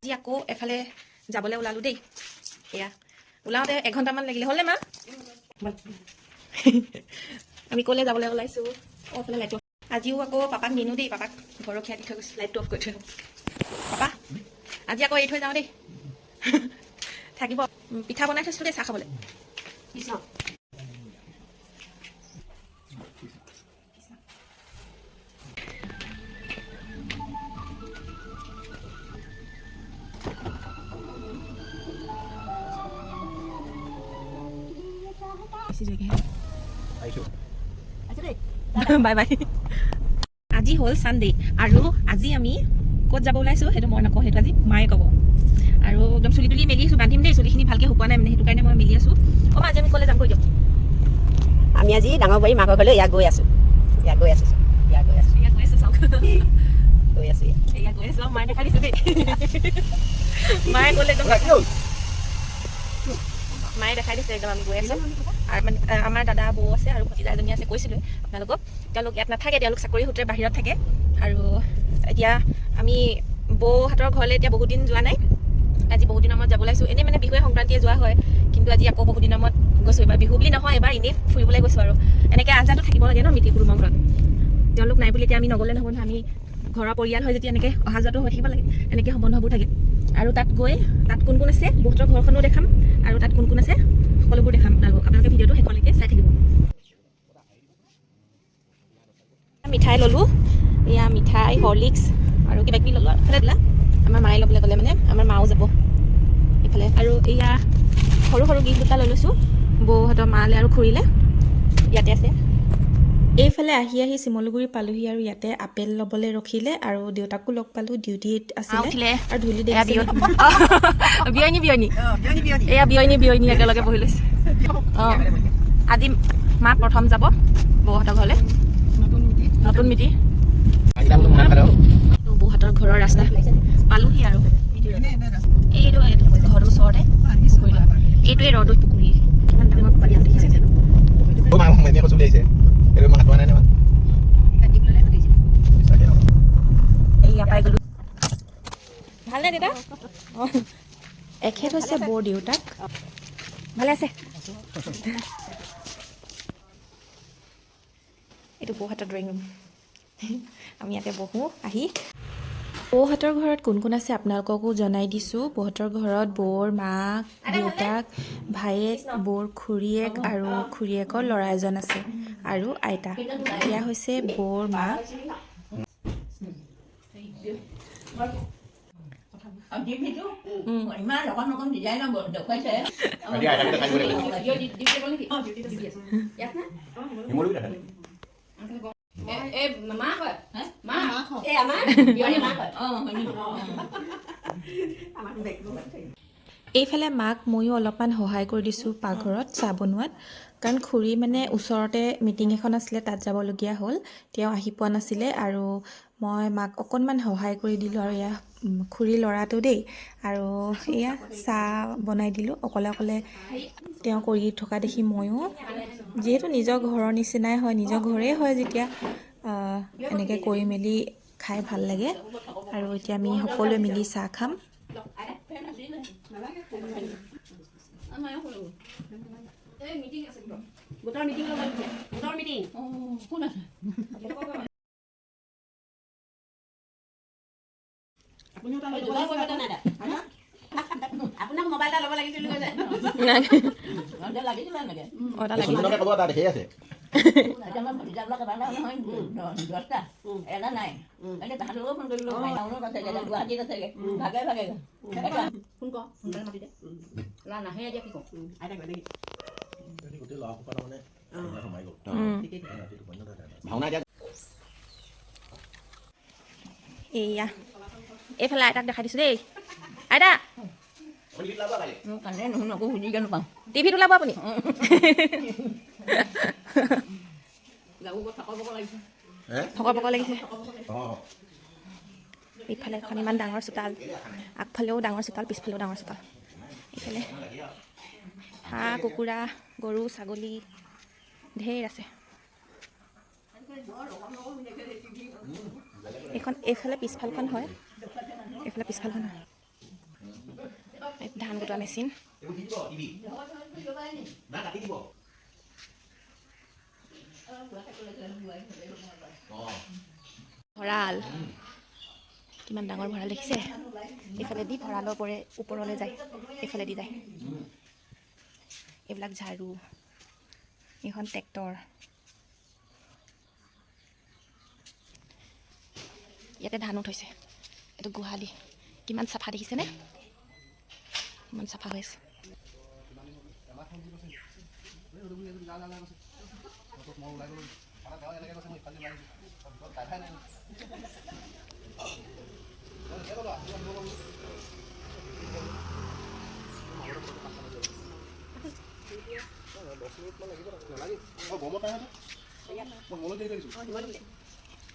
আজি আকৌ এফালে যাবলৈ ওলালো দেই এয়া ওলাওঁতে 1 ঘণ্টামান লাগিলে হ'লে মা আমি ক'লে যাবলৈ ওলাইছো অফালে লাইট আজিও আকৌ পাপাক নিনো দেই পাপাক ঘৰখীয়া দি থৈ গৈছো লাইটটো অফ কৰি থৈ পাপা আজি আকৌ এৰি থৈ যাওঁ দেই থাকিব পিঠা বনাই থৈছিলো দেই চাহ খাবলৈ বাই বাই আজি হ'ল সানডে আৰু আজি আমি ক'ত যাব ওলাইছো সেইটো মই নকওঁ সেইটো আজি মায়ে ক'ব আৰু একদম চুলি তুলি মেলি আছো বান্ধিম দেই চুলিখিনি ভালকৈ শুকোৱা নাই মানে সেইটো কাৰণে মই মেলি আছো অ' মা আজি আমি ক'লে যাম কৈ দিয়ক আমি আজি ডাঙৰ বাৰী মাকৰ ঘৰলৈ ইয়াত গৈ আছো চাওক গৈ আছো মায়ে দেখা দিছো দেই মায়ে ক'লে একদম মায়ে দেখাই দিছে একদম আমি গৈ আছো আৰু মানে আমাৰ দাদা বৌ আছে আৰু ভতিজা এজনী আছে কৈছিলোঁ আপোনালোকক তেওঁলোক ইয়াত নাথাকে তেওঁলোক চাকৰি সূত্ৰে বাহিৰত থাকে আৰু এতিয়া আমি বৌহঁতৰ ঘৰলৈ এতিয়া বহুত দিন যোৱা নাই আজি বহুত দিনৰ মূৰত যাব ওলাইছোঁ এনেই মানে বিহুৱে সংক্ৰান্তিয়ে যোৱা হয় কিন্তু আজি আকৌ বহুত দিনৰ মূৰত গৈছোঁ এবাৰ বিহু বুলি নহয় এবাৰ এনেই ফুৰিবলৈ গৈছোঁ আৰু এনেকৈ আজাটো থাকিব লাগে ন মিতিৰ কুটুমৰ ঘৰত তেওঁলোক নাই বুলি এতিয়া আমি নগ'লে নহ'ব নহয় আমি ঘৰৰ পৰিয়াল হয় যেতিয়া এনেকৈ অহা যোৱাটো হৈ থাকিব লাগে এনেকৈ সম্বন্ধবোৰ থাকে আৰু তাত গৈ তাত কোন কোন আছে বহুতৰ ঘৰখনো দেখাম আৰু তাত কোন কোন আছে সকলোবোৰ দেখাম আপোনালোকে ভিডিঅ'টো শেষলৈকে চাই থাকিব মিঠাই ল'লোঁ এয়া মিঠাই হৰলিক্স আৰু কিবা কিবি ল'লোঁ এইফালে দিলা আমাৰ মায়ে ল'বলৈ গ'লে মানে আমাৰ মাও যাব এইফালে আৰু এয়া সৰু সৰু গিফ্ট দুটা লৈ লৈছোঁ বৌহঁতৰ মালে আৰু খুৰীলে ইয়াতে আছে এইফালে আহি শিমলুগুৰি পালোহি আৰু ইয়াতে আপেল ল'বলৈ ৰখিলে আৰু দেউতাকো লগ পালোঁ ডিউটিত আছিলে আৰু ধূলি দেখিছে বিয়নী একেলগে বহি লৈছে অঁ আজি মা প্ৰথম যাব বৌহঁতৰ ঘৰলৈ নতুন মিতি বৌহঁতৰ ঘৰৰ ৰাস্তা পালোহি আৰু এইটো ঘৰৰ ওচৰতে এইটোৱে ৰ'দত পুখুৰী কিমান ডাঙৰ পুখুৰী দেখিছে ভালনে দেউতা এখেত হৈছে বৌৰ দেউতাক ভালে আছে এইটো বৌহঁতৰ ড্ৰয়িং ৰুম আমি ইয়াতে বহোঁ আহি বৌহঁতৰ ঘৰত কোন কোন আছে আপোনালোককো জনাই দিছোঁ বৌহঁতৰ ঘৰত বৌৰ মাক দেউতাক ভায়েক বৌৰ খুৰীয়েক আৰু খুৰীয়েকৰ ল'ৰা এজন আছে আৰু আইতা এয়া হৈছে বৌৰ মাক ইমান অকণ ডিজাইনৰ দেখুৱাইছে এইফালে মাক ময়ো অলপমান সহায় কৰি দিছোঁ পাকঘৰত চাহ বনোৱাত কাৰণ খুৰী মানে ওচৰতে মিটিং এখন আছিলে তাত যাবলগীয়া হ'ল তেওঁ আহি পোৱা নাছিলে আৰু মই মাক অকণমান সহায় কৰি দিলোঁ আৰু এয়া খুৰীৰ ল'ৰাটো দেই আৰু এয়া চাহ বনাই দিলোঁ অকলে অকলে তেওঁ কৰি থকা দেখি ময়ো যিহেতু নিজৰ ঘৰৰ নিচিনাই হয় নিজৰ ঘৰেই হয় যেতিয়া এনেকৈ কৰি মেলি খাই ভাল লাগে আৰু এতিয়া আমি সকলোৱে মিলি চাহ খাম আপোনাক মোবাইল এটা ল'ব লাগিছিল এটা নাই এনে তাহাঁতলৈও ফোন কৰিলোঁ টাউনত আছে গুৱাহাটীত আছে ভাগে ভাগে ফোন কৰ সোনকালে মাতি দে ল'ৰা নাহে এতিয়া কি কওঁ এয়া এইফালে আইতাক দেখাই দিছোঁ দেই আইতা কান্দে নুশুন আকৌ সুধিকে নাপাওঁ টিভিত ওলাব আপুনি ফকৰ পকৰ লাগিছে এইফালে এখন ইমান ডাঙৰ চোতাল আগফালেও ডাঙৰ চোতাল পিছফালেও ডাঙৰ চোতাল এইফালে হাঁহ কুকুৰা গৰু ছাগলী ঢেৰ আছে এইখন এইফালে পিছফালখন হয় এইফালে পিছফালখন হয় ধান কুটোৱা মেচিন ভঁৰাল কিমান ডাঙৰ ভঁৰাল দেখিছে এইফালেদি ভঁৰালৰ পৰে ওপৰলৈ যায় এইফালেদি যায় এইবিলাক ঝাৰু এইখন ট্ৰেক্টৰ ইয়াতে ধানো থৈছে এইটো গোহালি কিমান চাফা দেখিছেনে কিমান চাফা হৈ আছে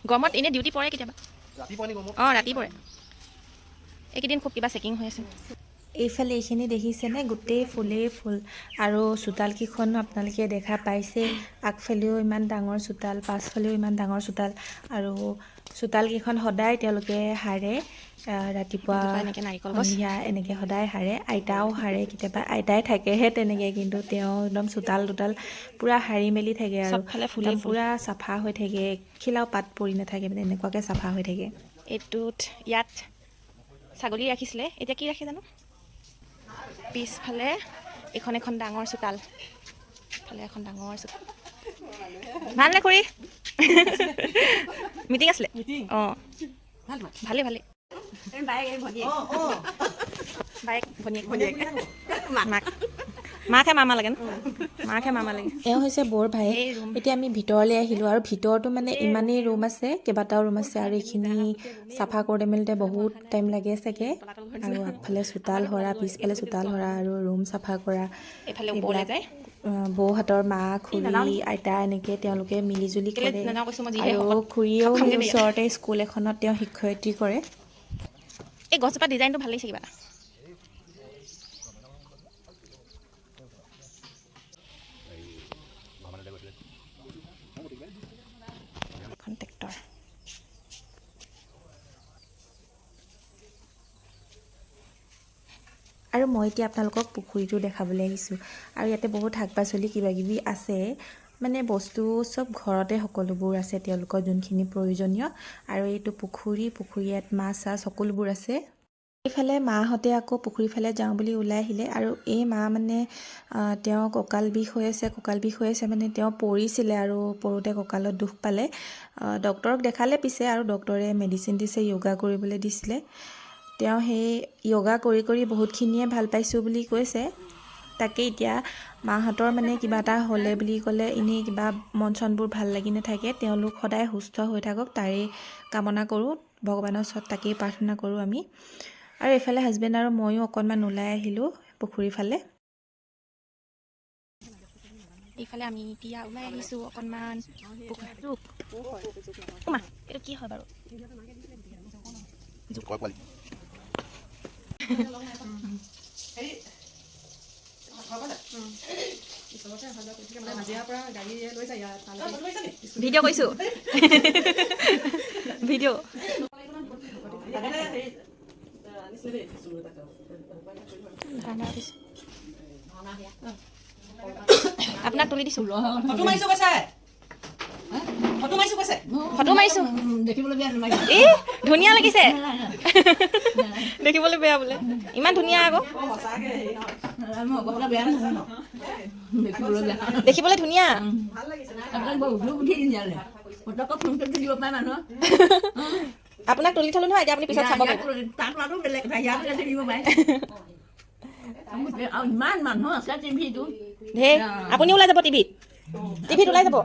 গৰমত এনে ডিউটি পৰে কেতিয়াবা অঁ ৰাতি পৰে এইকেইদিন খুব কিবা চেকিং হৈ আছে এইফালে এইখিনি দেখিছেনে গোটেই ফুলেই ফুল আৰু চোতালকেইখন আপোনালোকে দেখা পাইছে আগফালেও ইমান ডাঙৰ চোতাল পাছফালেও ইমান ডাঙৰ চোতাল আৰু চোতালকেইখন সদায় তেওঁলোকে সাৰে ৰাতিপুৱা এনেকৈ নাৰিকল গছ সন্ধিয়া এনেকৈ সদায় সাৰে আইতাও সাৰে কেতিয়াবা আইতাই থাকেহে তেনেকৈ কিন্তু তেওঁ একদম চোতাল পূৰা সাৰি মেলি থাকে আৰু চবফালে ফুলেই ফুল পূৰা চাফা হৈ থাকে খিলাও পাত পৰি নাথাকে মানে এনেকুৱাকৈ চাফা হৈ থাকে এইটোত ইয়াত ছাগলী ৰাখিছিলে এতিয়া কি ৰাখে জানো পিছফালে এখন ডাঙৰ চোতাল ইফালে এখন ডাঙৰ চোতাল ভালনে খুৰী মিটিং আছিলে অঁ ভালেই বাইক ভনীয়েক মাকহে মামা লাগে ন মাকহে মামা লাগে এওঁ হৈছে বৰ ভাই এতিয়া আমি ভিতৰলৈ আহিলোঁ আৰু ভিতৰতো মানে ইমানেই ৰুম আছে কেইবাটাও ৰুম আছে আৰু এইখিনি চাফা কৰোঁতে মেলোতে বহুত টাইম লাগে চাগে আৰু আগফালে চোতাল সৰা পিছফালে চোতাল সৰা আৰু ৰুম চাফা কৰা এইফালে ওপৰলৈ যায় বৌহঁতৰ মা খুৰী আইতা এনেকৈ তেওঁলোকে মিলিজুলি কৰে কৈছোঁ মই যিহে আৰু খুৰীয়েও সেই ওচৰতে স্কুল এখনত তেওঁ শিক্ষয়িত্ৰী কৰে এই গছজোপা ডিজাইনটো ভাল লাগিছে কিবা এটা ট্ৰেক্টৰ আৰু মই এতিয়া আপোনালোকক পুখুৰীটো দেখাবলৈ আহিছোঁ আৰু ইয়াতে বহুত শাক পাচলি কিবাকিবি আছে মানে বস্তু চব ঘৰতে সকলোবোৰ আছে তেওঁলোকৰ যোনখিনি প্ৰয়োজনীয় আৰু এইটো পুখুৰী ইয়াত মাছ চাছ সকলোবোৰ আছে এইফালে মাহঁতে আকৌ পুখুৰীৰ ফালে যাওঁ বুলি ওলাই আহিলে আৰু এই মা মানে তেওঁ কঁকাল বিষ হৈ আছে মানে তেওঁ পৰিছিলে আৰু পৰোঁতে কঁকালত দুখ পালে ডক্তৰক দেখালে পিছে আৰু ডক্তৰে মেডিচিন দিছে য়োগা কৰিবলৈ দিছিলে তেওঁ সেই য়োগা কৰি বহুতখিনিয়ে ভাল পাইছোঁ বুলি কৈছে তাকে এতিয়া মাহঁতৰ মানে কিবা এটা হ'লে বুলি ক'লে এনেই কিবা মন চনবোৰ ভাল লাগি নাথাকে তেওঁলোক সদায় সুস্থ হৈ থাকক তাৰেই কামনা কৰোঁ ভগৱানৰ ওচৰত তাকেই প্ৰাৰ্থনা কৰোঁ আমি আৰু এইফালে হাজবেণ্ড আৰু ময়ো অকণমান ওলাই আহিলোঁ পুখুৰীৰ ফালে এইফালে আমি এতিয়া ওলাই আহিছোঁ অকণমান এইটো কি হয় বাৰু ভিডিঅ' কৰিছোঁ ভিডিঅ' আপোনাক তুলি দিছোঁ ফটো মাৰিছোঁ এই ধুনীয়া লাগিছে দেখিবলৈ বেয়া বোলে ইমান ধুনীয়া আকৌ দেখিবলৈ ধুনীয়া আপোনাক তুলি থলো নহয় এতিয়া আপুনি পিছত চাব ইমান মানুহ আছে টিভিটো ধেৰ আপুনি ওলাই যাব টিভিত ওলাই যাব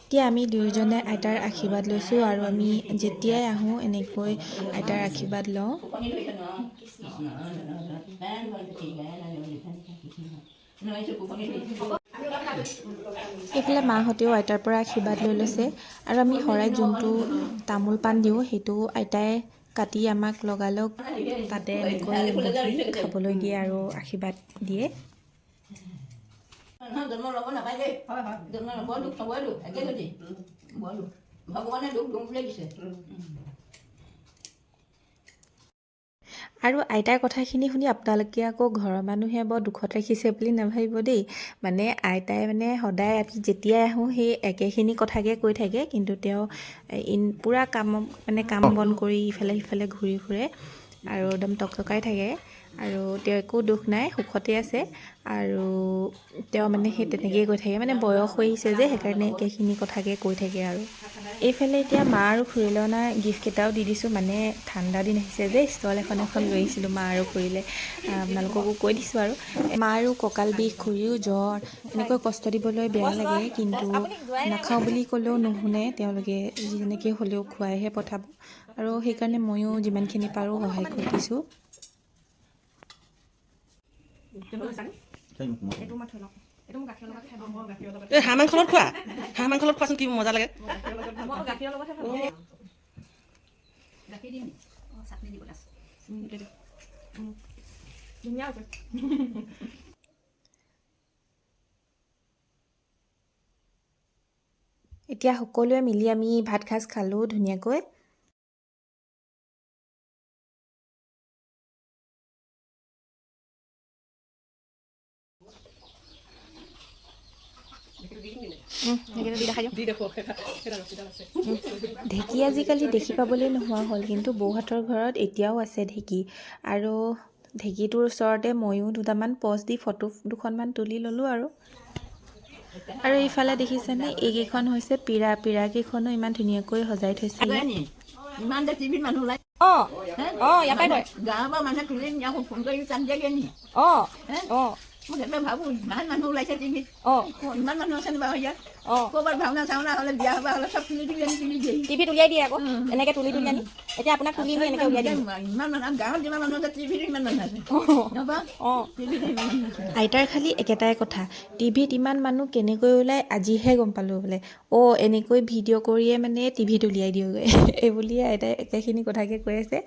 এতিয়া আমি দুয়োজনে আইতাৰ আশীৰ্বাদ লৈছোঁ আৰু আমি যেতিয়াই আহোঁ এনেকৈ আইতাৰ আশীৰ্বাদ লওঁ এইফালে মাহঁতেও আইতাৰ পৰা আশীৰ্বাদ লৈ লৈছে আৰু আমি শৰাই যোনটো তামোল পাণ দিওঁ সেইটো আইতাই কাটি আমাক লগালগ তাতে এনেকৈ খাবলৈ দিয়ে আৰু আশীৰ্বাদ দিয়ে জন্ম ল'ব নাপায় দেই জন্ম ল'ব দুখ পাবই একে গতি ভগৱানে দুখ দুখ বুলি দিছে আৰু আইতাৰ কথাখিনি শুনি আপোনালোকে আকৌ ঘৰৰ মানুহে বৰ দুখত ৰাখিছে বুলি নাভাবিব দেই মানে আইতাই মানে সদায় আমি যেতিয়াই আহোঁ সেই একেখিনি কথাকে কৈ থাকে কিন্তু তেওঁ পূৰা কাম বন কৰি ইফালে সিফালে ঘূৰি ফুৰে আৰু একদম টকটকাই থাকে আৰু তেওঁ একো দুখ নাই সুখতেই আছে আৰু তেওঁ মানে সেই তেনেকেই কৈ থাকে মানে বয়স হৈ আহিছে যে সেইকাৰণে একেখিনি কথাকে কৈ থাকে আৰু এইফালে এতিয়া মা আৰু খুৰীলৈ অনা গিফ্টকেইটাও দি দিছোঁ মানে ঠাণ্ডা দিন আহিছে যে ষ্টল এখন লৈ আহিছিলোঁ মা আৰু খুৰীলৈ আপোনালোককো কৈ দিছোঁ আৰু মা আৰু কঁকাল বিষ খুৰীও জ্বৰ এনেকৈ কষ্ট দিবলৈ বেয়া লাগে কিন্তু নাখাওঁ বুলি ক'লেও নুশুনে তেওঁলোকে যেনেকৈ হ'লেও খুৱাইহে পঠাব আৰু সেইকাৰণে ময়ো যিমানখিনি পাৰোঁ সহায় কৰি দিছোঁ হাঁহ মাংস লগত খোৱা হাঁহ মাংস লগত খোৱাচোন কি মজা লাগে গাখীৰ দিম চাটনি দিব আছে ধুনীয়া হৈছে এতিয়া সকলোৱে মিলি আমি ভাত সাজ খালোঁ ধুনীয়াকৈ ঢেঁকী আজিকালি দেখি পাবলৈ নোহোৱা হ'ল কিন্তু বৌহঁতৰ ঘৰত এতিয়াও আছে ঢেঁকী আৰু ঢেঁকীটোৰ ওচৰতে ময়ো দুটামান প'জ দি ফটো দুখনমান তুলি ল'লোঁ আৰু ইফালে দেখিছেনে এইকেইখন হৈছে পিৰাকেইখনো ইমান ধুনীয়াকৈ সজাই থৈছে ইমান যে টিভিত মানুহ ওলাই ইয়াৰ পৰাই কয় গাঁৱৰ পৰা মানুহে তুলি নি আকৌ ফোন কৰি টান দিয়াগে নি মই সেইটোৱে ভাবোঁ ইমান মানুহ ওলাইছে টিভিত ইমান মানুহ আছে নি বাৰু ইয়াত ক'ৰবাত ভাওনা চাওনা হ'লে বিয়া সবাহ হ'লে চব তুলি তুলি আনি তুলি দিয়ে টিভিত উলিয়াই দিয়ে আকৌ এনেকৈ তুলি আনি এতিয়া আপোনাক তুলি নি এনেকৈ উলিয়াই দিয়ে ইমান মানুহ গাঁৱত যিমান মানুহ আছে টিভিত ইমান মানুহ আছে টিভিত ইমান মানুহ আছে আইতাৰ খালি একেটাই কথা টিভিত ইমান মানুহ কেনেকৈ ওলাই আজিহে গম পালোঁ বোলে এনেকৈ ভিডিঅ' কৰিয়ে মানে টিভিত উলিয়াই দিওঁগৈ এই বুলিয়ে আইতাই একেখিনি কথাকে কৈ আছে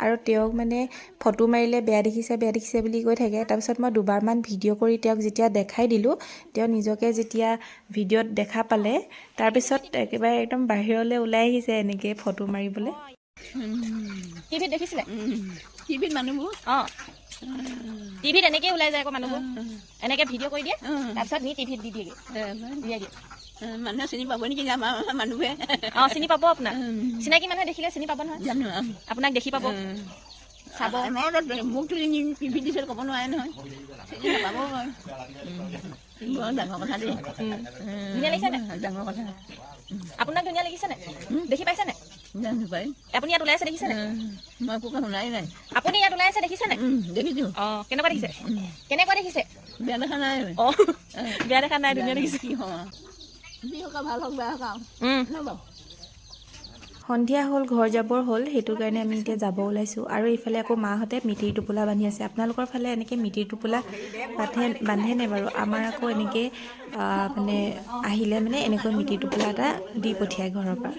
আৰু তেওঁক মানে ফটো মাৰিলে বেয়া দেখিছে বুলি কৈ থাকে তাৰপিছত মই দুবাৰমান ভিডিঅ' কৰি তেওঁক যেতিয়া দেখাই দিলোঁ তেওঁ নিজকে যেতিয়া ভিডিঅ'ত দেখা পালে তাৰপিছত একেবাৰে একদম বাহিৰলৈ ওলাই আহিছে এনেকৈ ফটো মাৰিবলৈ টিভিত দেখিছিলে টিভিত মানুহবোৰ টিভিত এনেকৈ ওলাই যায় আকৌ মানুহবোৰ এনেকৈ ভিডিঅ' কৰি দিয়ে তাৰপিছত নি টিভিত দি দিয়েগৈ উলিয়াই দিয়ে মানুহে চিনি পাব নেকি আমাৰ মানুহে চিনি পাব আপোনাক চিনাকি মানুহে দেখিলে চিনি পাব নহয় জানো আপোনাক দেখি পাব চাব মোক তুলি নি টিভিত দিছিল ক'ব নোৱাৰে নহয় চিনি নাপাব বৰ ডাঙৰ কথা দেই ধুনীয়া লাগিছে নে ডাঙৰ কথা আপোনাক ধুনীয়া লাগিছে নে দেখি পাইছে নে জানো পাই আপুনি ইয়াত ওলাই আছে দেখিছে নে মই একো শুনাই নাই আপুনি ইয়াত ওলাই আছে দেখিছে নে দেখিছোঁ কেনেকুৱা দেখিছে বেয়া দেখা নাই বেয়া দেখা নাই ধুনীয়া দেখিছে কি হওঁ যি হওক ভাল হওক বেয়া হওক ন বাৰু সন্ধিয়া হ'ল ঘৰ যাবৰ হ'ল সেইটো কাৰণে আমি এতিয়া যাব ওলাইছোঁ আৰু এইফালে আকৌ মাহঁতে মিতিৰ টোপোলা বান্ধি আছে আপোনালোকৰ ফালে এনেকৈ মিতিৰ টোপোলা বান্ধেনে বাৰু আমাৰ আকৌ এনেকৈ মানে আহিলে মানে এনেকৈ মিতিৰ টোপোলা এটা দি পঠিয়ায় ঘৰৰ পৰা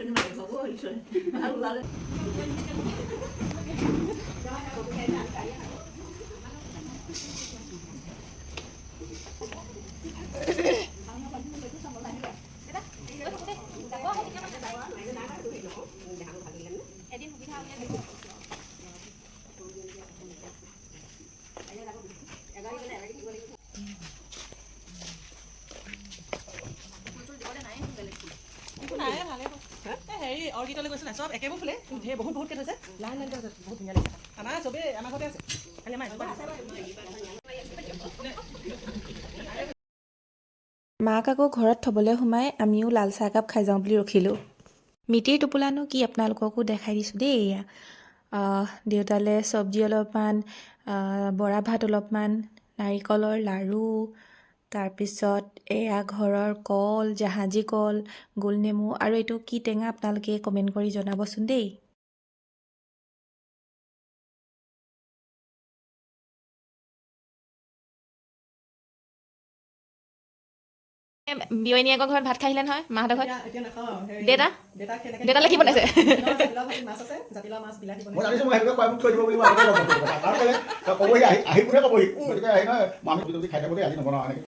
হেৰি অৰ্কিডলৈ গৈছে নাই চব একেবোৰ ফুলে বহুতকৈ থৈছে লাইন থৈছে বহুত ধুনীয়া লাগিছে আমাৰ চবেই আমাৰ ঘৰতে আছে খালি আমাৰ মাক আকৌ ঘৰত থ'বলৈ সোমাই আমিও লাল চাহ একাপ খাই যাওঁ বুলি ৰখিলোঁ মিতিৰ টোপোলানো কি আপোনালোককো দেখাই দিছোঁ দেই এয়া দেউতালৈ চব্জি অলপমান বৰা ভাত অলপমান নাৰিকলৰ লাড়ু তাৰপিছত এয়া ঘৰৰ কল জাহাজী কল গোলনেমু আৰু এইটো কি টেঙা আপোনালোকে কমেণ্ট কৰি জনাবচোন দেই বিয়নীয়েকৰ ঘৰত ভাত খাইছিলে নহয় মাহঁতৰ ঘৰত এতিয়া নাখাওঁ দেউতালৈ কি বনাইছে মাছ আছে জাতিলাও মাছ বিলাহী মই জানিছোঁ মই সেইটোকে খুৱাই মোক থৈ দিব বুলি ক'বহি আহি কোনে ক'বহি গতিকে আহি নহয় আমি যদি খাই থাকোঁ দেই আজি নবনাওঁ এনেকৈ